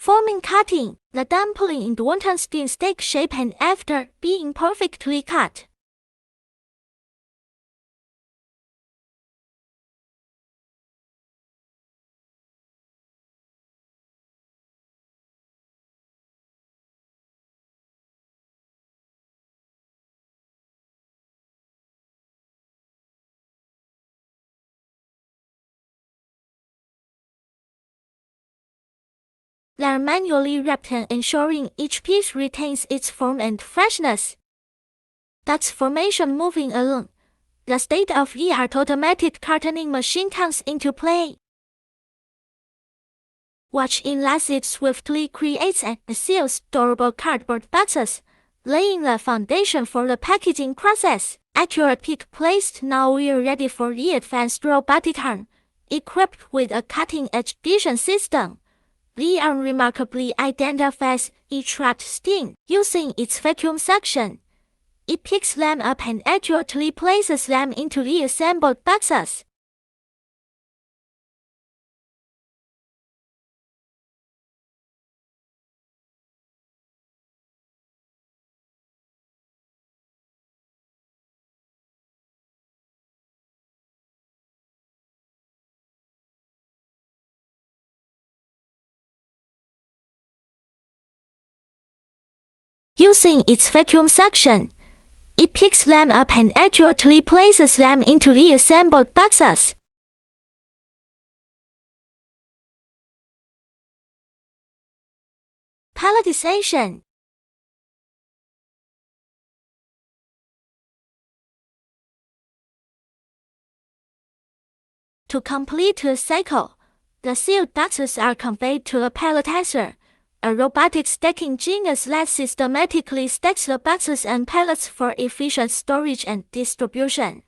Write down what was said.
Forming cutting, the dumpling in wonton skins take shape and after being perfectly cut. They are manually wrapped and ensuring each piece retains its form and freshness. That's formation moving along. The state-of-the-art automated cartoning machine comes into play. Watch as it swiftly creates and seals durable cardboard boxes, laying the foundation for the packaging process. Accurate pick placed. Now we're ready for the advanced robotic arm, equipped with a cutting-edge vision system. The arm remarkably identifies each wrapped skin using its vacuum suction. It picks them up and accurately places them into the assembled boxes. Using its vacuum suction, it picks them up and accurately places them into the assembled boxes. Palletization. To complete the cycle, the sealed boxes are conveyed to a palletizer, a robotic stacking genius that systematically stacks the boxes and pallets for efficient storage and distribution.